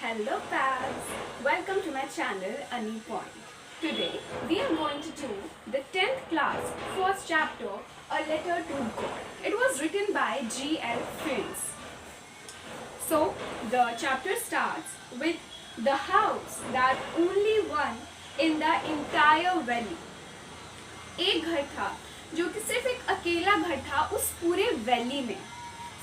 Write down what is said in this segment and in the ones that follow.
Hello Pals! Welcome to my channel Ani Point. Today we are going to do the 10th class first chapter A Letter to God. It was written by G.L. Fields. So the chapter starts with the house that only one in the entire valley. एक घर था जो कि सिर्फ एक अकेला घर था उस पूरे वैली में.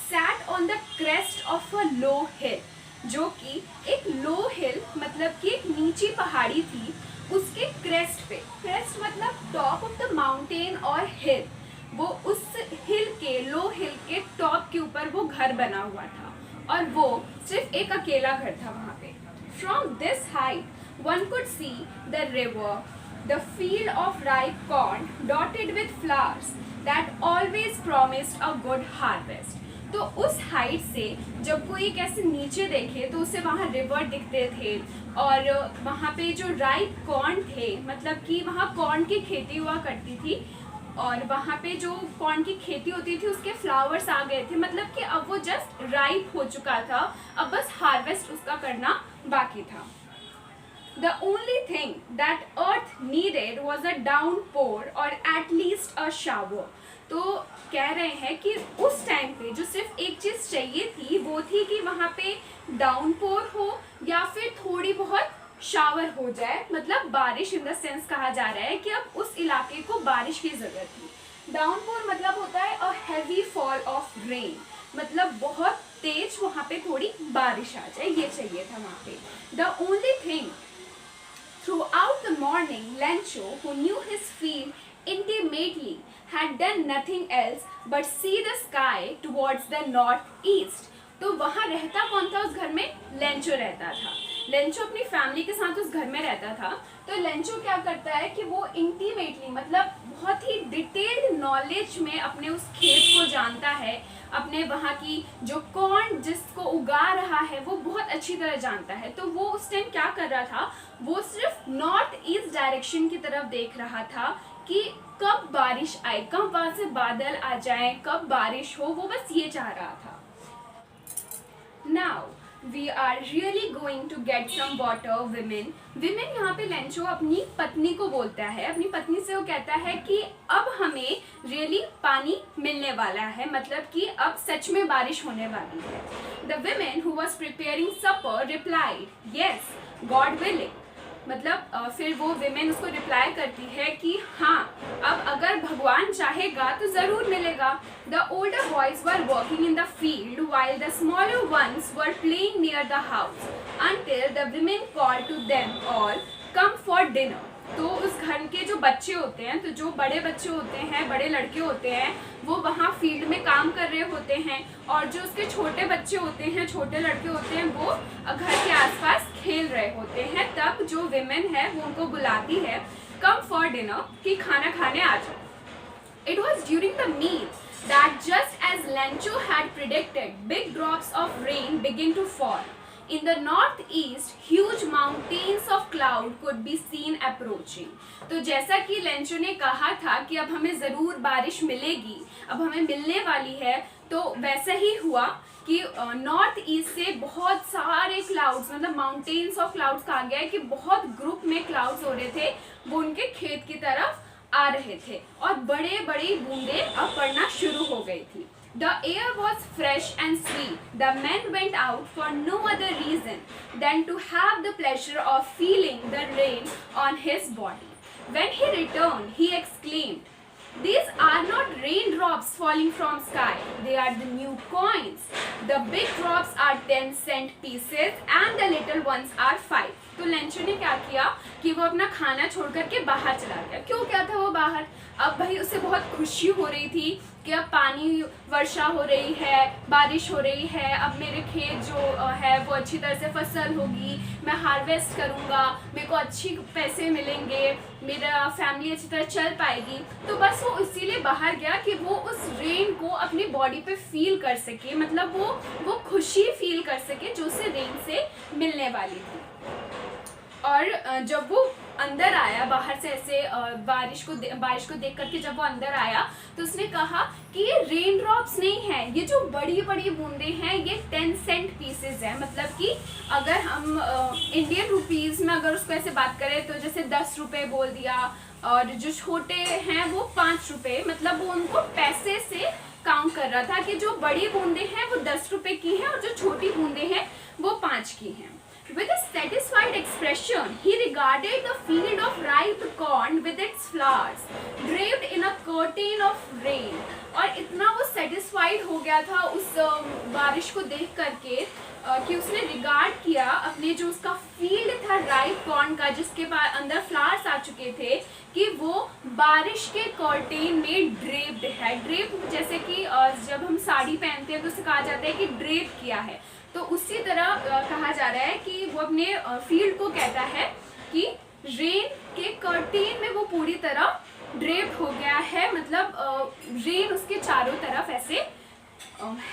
Sat on the crest of a low hill, जो कि एक लो हिल मतलब कि एक नीची पहाड़ी थी. उसके क्रेस्ट पे, क्रेस्ट मतलब टॉप ऑफ द माउंटेन और हिल, वो उस हिल के लो हिल के टॉप के ऊपर वो घर बना हुआ था और वो सिर्फ एक अकेला घर था वहाँ पे. From this height one could see the river, the field of ripe corn dotted with flowers that always promised a good harvest. तो उस हाइट से जब कोई कैसे नीचे देखे तो उसे वहाँ रिवर दिखते थे और वहाँ पे जो राइप कॉर्न थे, मतलब कि वहाँ कॉर्न की खेती हुआ करती थी और वहाँ पे जो कॉर्न की खेती होती थी उसके फ्लावर्स आ गए थे, मतलब कि अब वो जस्ट राइप हो चुका था, अब बस हार्वेस्ट उसका करना बाकी था. The only thing that earth needed was a downpour or at least a shower. तो कह रहे हैं कि उस टाइम पे जो सिर्फ एक चीज़ चाहिए थी वो थी कि वहाँ पे डाउनपोर हो या फिर थोड़ी बहुत शावर हो जाए, मतलब बारिश. इन द सेंस कहा जा रहा है कि अब उस इलाके को बारिश की ज़रूरत थी. डाउनपोर मतलब होता है a heavy fall of rain, मतलब बहुत तेज वहाँ पे थोड़ी बारिश आ जाए, ये चाहिए था वहाँ पे. The only thing throughout the morning, Lencho, who knew his field intimately, had done nothing else but see the sky towards the northeast. तो वहाँ रहता कौन था उस घर में? लेंचो रहता था. लेंचो अपनी फैमिली के साथ उस घर में रहता था. तो लेंचो क्या करता है कि वो इंटीमेटली, मतलब बहुत ही डिटेल्ड नॉलेज में अपने उस खेत को जानता है, अपने वहाँ की जो कॉर्न जिसको उगा रहा है वो बहुत अच्छी तरह जानता है. तो वो उस टाइम क्या कर रहा था, वो सिर्फ नॉर्थ ईस्ट डायरेक्शन की तरफ देख रहा था कि कब बारिश आए, कब वहाँ से बादल आ जाए, कब बारिश हो, वो बस ये चाह रहा था. Now we are really going to get some water, women. Women यहाँ पे लेंचो अपनी पत्नी को बोलता है, अपनी पत्नी से वो कहता है कि अब हमें really पानी मिलने वाला है, मतलब कि अब सच में बारिश होने वाली है. The women who was preparing supper replied, yes, God willing. मतलब फिर वो विमेन उसको रिप्लाई करती है कि हाँ, अब अगर भगवान चाहेगा तो ज़रूर मिलेगा. The older boys were working in the field while the smaller ones were playing near the house until the women called to them all come for dinner. तो उस घर के जो बच्चे होते हैं, तो जो बड़े बच्चे होते हैं, बड़े लड़के होते हैं, वो वहाँ फील्ड में काम कर रहे होते हैं और जो उसके छोटे बच्चे होते हैं, छोटे लड़के होते हैं, वो घर के आसपास खेल रहे होते हैं. तब जो विमेन है वो उनको बुलाती है कम फॉर डिनर, कि खाना खाने आ जाओ. It was during the meal that just as Lencho had predicted, big drops of rain began to fall. In the northeast, huge mountains of cloud could be seen approaching. तो जैसा कि Lencho ने कहा था कि अब हमें ज़रूर बारिश मिलेगी, अब हमें मिलने वाली है, तो वैसा ही हुआ कि नॉर्थ ईस्ट से बहुत सारे क्लाउड्स, मतलब माउंटेन्स ऑफ क्लाउड्स कहा गया है कि बहुत ग्रुप में क्लाउड्स हो रहे थे, वो उनके खेत की तरफ आ रहे थे और बड़े बड़े बूंदे अब पड़ना शुरू हो गई थी. The air was fresh and sweet. The men went out for no other reason than to have the pleasure of feeling the rain on his body. When he returned, he exclaimed, "These are not raindrops falling from sky. They are the new coins. The big drops are 10-cent pieces and the little ones are 5." तो Lencho ने क्या किया कि वो अपना खाना छोड़ करके बाहर चला गया. क्यों क्या था वो बाहर? अब भाई उसे बहुत खुशी हो रही थी कि अब पानी वर्षा हो रही है, बारिश हो रही है, अब मेरे खेत जो है वो अच्छी तरह से फसल होगी, मैं हार्वेस्ट करूँगा, मेरे को अच्छी पैसे मिलेंगे, मेरा फैमिली अच्छी तरह चल पाएगी. तो बस वो इसीलिए बाहर गया कि वो उस रेन को अपनी बॉडी पे फील कर सके, मतलब वो खुशी फील कर सके जो उसे रेन से मिलने वाली थी. और जब वो अंदर आया बाहर से ऐसे बारिश को देख करके जब वो अंदर आया तो उसने कहा कि ये रेन ड्रॉप्स नहीं है, ये जो बड़ी बड़ी बूंदे हैं ये 10 सेंट पीसेज है। मतलब कि अगर हम इंडियन रुपीस में अगर उसको ऐसे बात करें तो जैसे 10 रुपये बोल दिया, और जो छोटे हैं वो 5 रुपये, मतलब वो उनको पैसे से काउंट कर रहा था कि जो बड़ी बूंदे हैं वो 10 रुपये की हैं और जो छोटी बूंदे हैं वो 5 की हैं। With a satisfied expression, he regarded the field of ripe corn with its flowers, draped in a curtain of rain. और इतना वो satisfied हो गया था उस बारिश को देख करके कि उसने रिगार्ड किया अपने जो उसका फील्ड था राइप कॉर्न का, जिसके अंदर फ्लावर्स आ चुके थे, कि वो बारिश के कर्टेन में ड्रेप्ड है। ड्रेप जैसे कि जब हम साड़ी पहनते हैं तो उसे कहा जाता है कि ड्रेप किया है, तो उसी तरह कहा जा रहा है कि वो अपने फील्ड को कहता है कि रेन के कर्टेन में वो पूरी तरह ड्रेप्ड हो गया है। मतलब रेन उसके चारों तरफ ऐसे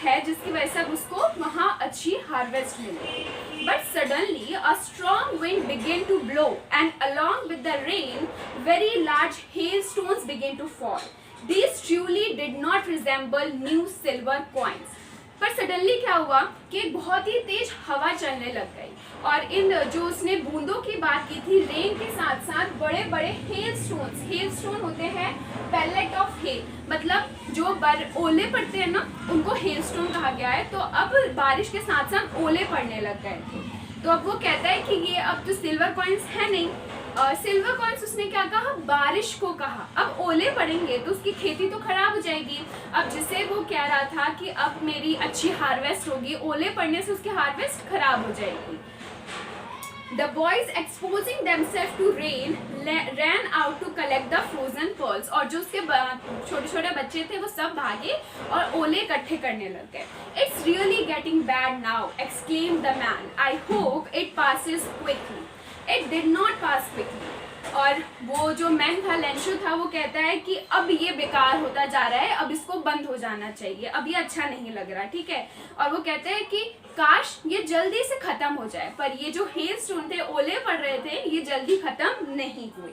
है जिसकी वजह से उसको वहाँ अच्छी हार्वेस्ट मिले। But suddenly a strong wind began to blow and along with the rain very large hailstones began to fall. These truly did not resemble new silver coins. पर सडनली क्या हुआ कि एक बहुत ही तेज हवा चलने लग गई, और इन जो उसने बूंदों की बात की थी रेन के साथ साथ बड़े बड़े हेल स्टोन होते हैं पैलेट ऑफ हेल, मतलब जो ओले पड़ते हैं ना उनको हेल स्टोन कहा गया है। तो अब बारिश के साथ साथ ओले पड़ने लग गए थे। तो अब वो कहता है कि ये अब तो सिल्वर कॉइन्स है नहीं, सिल्वर कॉइन्स उसने क्या कहा, बारिश को कहा। अब ओले पड़ेंगे तो उसकी खेती तो खराब हो जाएगी। अब जिसे वो कह रहा था कि अब मेरी अच्छी हार्वेस्ट होगी, ओले पड़ने से उसकी हार्वेस्ट खराब हो जाएगी। The boys exposing themselves to rain ran out to collect the frozen pearls. और जो उसके छोटे छोटे बच्चे थे वो सब भागे और ओले इकट्ठे करने लग गए। It's really getting bad now, exclaimed the man. I hope it passes quickly. It did not pass quickly. और वो जो मैन था, लेंशो था, वो कहता है कि अब ये बेकार होता जा रहा है, अब इसको बंद हो जाना चाहिए, अब ये अच्छा नहीं लग रहा, ठीक है। और वो कहते हैं कि काश ये जल्दी से खत्म हो जाए, पर ये जो हेल स्टोन थे, ओले पड़ रहे थे, ये जल्दी खत्म नहीं हुए।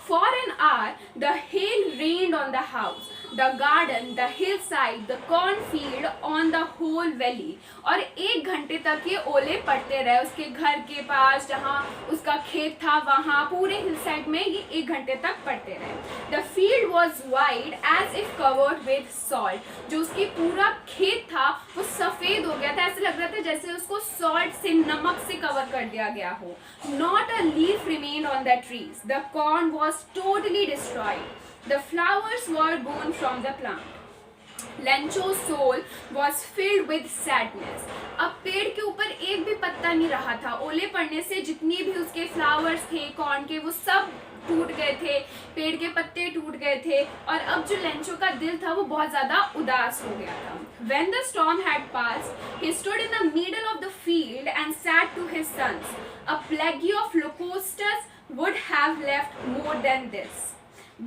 For an hour, the hail rained on the house, the garden, the hillside, the cornfield, on the whole valley. और 1 घंटे तक ये ओले पड़ते रहे उसके घर के पास, जहाँ उसका खेत था वहाँ पूरे हिलसाइड में ये 1 घंटे तक पड़ते रहे। The field was white as if covered with salt. जो उसकी पूरा खेत था वो सफ़ेद हो गया था, ऐसे लग रहा था जैसे उसको सॉल्ट से, नमक से कवर कर दिया गया हो। Not a leaf remained on the trees. The corn was totally destroyed. The flowers were gone from the plant. Lencho's soul was filled with sadness. अब पेड़ के ऊपर एक भी पत्ता नहीं रहा था, ओले पड़ने से जितनी भी उसके फ्लावर्स थे कॉर्न के वो सब टूट गए थे, पेड़ के पत्ते टूट गए थे, और अब जो लेंचो का दिल था वो बहुत ज़्यादा उदास हो गया था। When the storm had passed, he stood in the middle of the field and said to his sons, "A plague of locusts would have left more than this.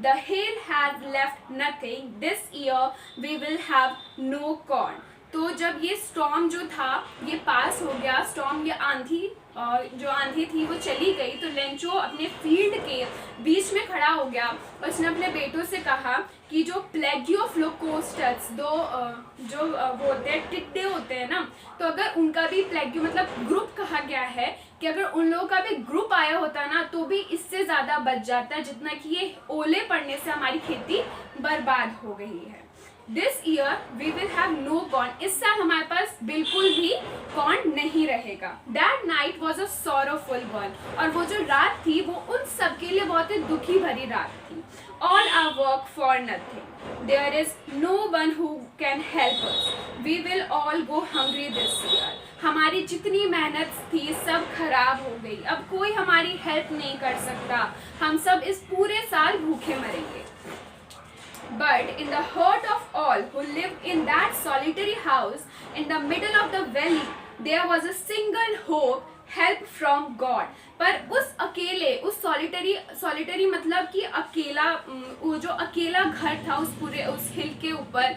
The hail has left nothing. This year we will have no corn." तो जब ये storm जो था ये पास हो गया, storm ये आंधी जो आंधी थी वो चली गई, तो लेंचो अपने फील्ड के बीच में खड़ा हो गया और उसने अपने बेटों से कहा कि जो प्लेगी ऑफ लोकोस्टस, जो वो होते हैं टिड्डे होते हैं ना, तो अगर उनका भी प्लेगी मतलब ग्रुप कहा गया है कि अगर उन लोगों का भी ग्रुप आया होता ना तो भी इससे ज़्यादा बच जाता, जितना कि ये ओले पड़ने से हमारी खेती बर्बाद हो गई है। This year we will have no corn. इस साल हमारे पास बिल्कुल भी कॉर्न नहीं रहेगा। That night was a sorrowful one. और वो जो रात थी वो उन सब के लिए बहुत ही दुखी भरी रात थी। All our work for nothing. There is no one who can help us. We will all go hungry this year. हमारी जितनी मेहनत थी सब खराब हो गई, अब कोई हमारी हेल्प नहीं कर सकता, हम सब इस पूरे साल भूखे मरेंगे। But in the heart of all who lived in that solitary house in the middle of the valley there was a single hope, help from God. पर उस अकेले, उस सॉलिटरी मतलब कि अकेला, वो जो अकेला घर था उस पूरे उस हिल के ऊपर,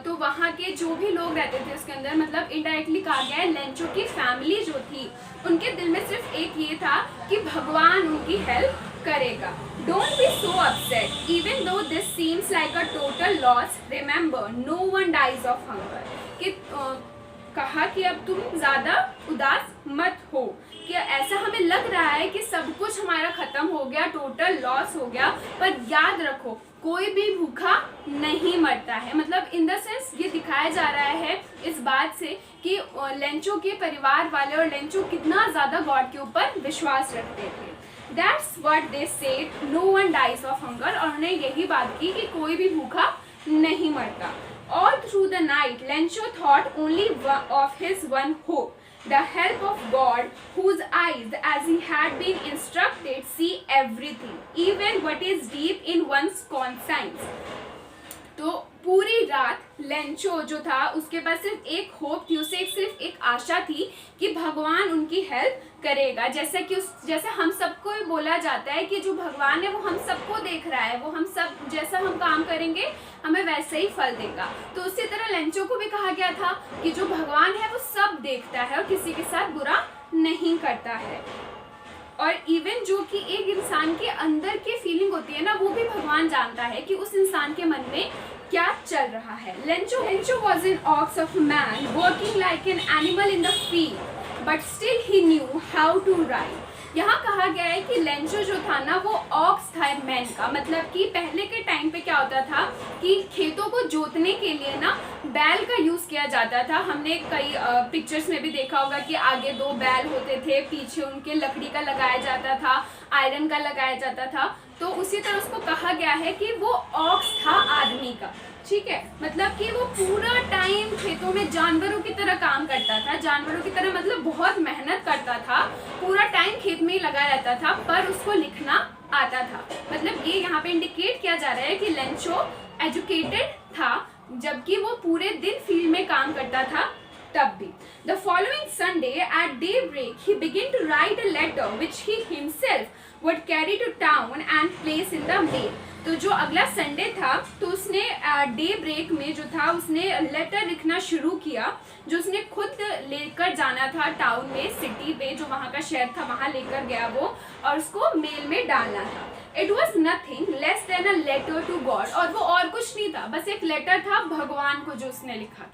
तो वहाँ के जो भी लोग रहते थे उसके अंदर, मतलब इनडायरेक्टली कहा गया है लेंचो की फैमिली जो थी उनके दिल में सिर्फ एक ये था कि भगवान उनकी हेल्प करेगा। Don't be so upset even though this seems like a total loss, remember no one dies of hunger. कि कहा कि अब तुम ज्यादा उदास मत हो, कि ऐसा हमें लग रहा है कि सब कुछ हमारा खत्म हो गया, टोटल लॉस हो गया, पर याद रखो कोई भी भूखा नहीं मरता है। मतलब इन द सेंस ये दिखाया जा रहा है इस बात से कि लेंचो के परिवार वाले और लेंचो कितना ज्यादा गॉड के ऊपर विश्वास रखते थे। That's what they said, no one dies of hunger. और उन्होंने यही बात की कि कोई भी भूखा नहीं मरता। All through the night, Lencho thought only of his one hope, the help of God, whose eyes, as he had been instructed, see everything, even what is deep in one's conscience. तो पूरी रात Lencho जो था उसके पास सिर्फ एक hope थी, उसे सिर्फ एक आशा थी कि भगवान उनकी हेल्प करेगा। जैसे हम सबको बोला जाता है कि जो भगवान है वो हम सबको देख रहा है, वो हम सब जैसा हम काम करेंगे हमें वैसे ही फल देगा। तो उसी तरह लेंचो को भी कहा गया था कि जो भगवान है वो सब देखता है और किसी के साथ बुरा नहीं करता है। और इवन जो कि एक इंसान के अंदर की फीलिंग होती है ना, वो भी भगवान जानता है कि उस इंसान के मन में क्या चल रहा है। Lencho was an ox of man working like an animal in the field but still he knew how to write. यहाँ कहा गया है कि लेंचो जो था ना वो ऑक्स था मैन का, मतलब कि पहले के टाइम पे क्या होता था कि खेतों को जोतने के लिए ना बैल का यूज किया जाता था। हमने कई पिक्चर्स में भी देखा होगा कि आगे दो बैल होते थे, पीछे उनके लकड़ी का लगाया जाता था, आयरन का लगाया जाता था। तो उसी तरह उसको कहा गया है कि वो ऑक्स था आदमी का, ठीक है। मतलब कि वो पूरा टाइम खेतों में जानवरों की तरह काम करता था, जानवरों की तरह मतलब बहुत मेहनत करता था, पूरा टाइम खेत में ही लगा रहता था, पर उसको लिखना आता था। मतलब ये यहाँ पे इंडिकेट किया जा रहा है कि लेंचो एजुकेटेड था जबकि वो पूरे दिन फील्ड में काम करता था तब भी। The following Sunday at daybreak he began to write a letter which he himself would carry to town and place in the mail. तो जो अगला संडे था तो उसने डे ब्रेक में जो था उसने लेटर लिखना शुरू किया जो उसने खुद लेकर जाना था टाउन में, सिटी में, जो वहाँ का शहर था वहाँ लेकर गया वो, और उसको मेल में डालना था। It was nothing less than a letter to God, और वो और कुछ नहीं था, बस एक लेटर था भगवान को जो उसने लिखा था।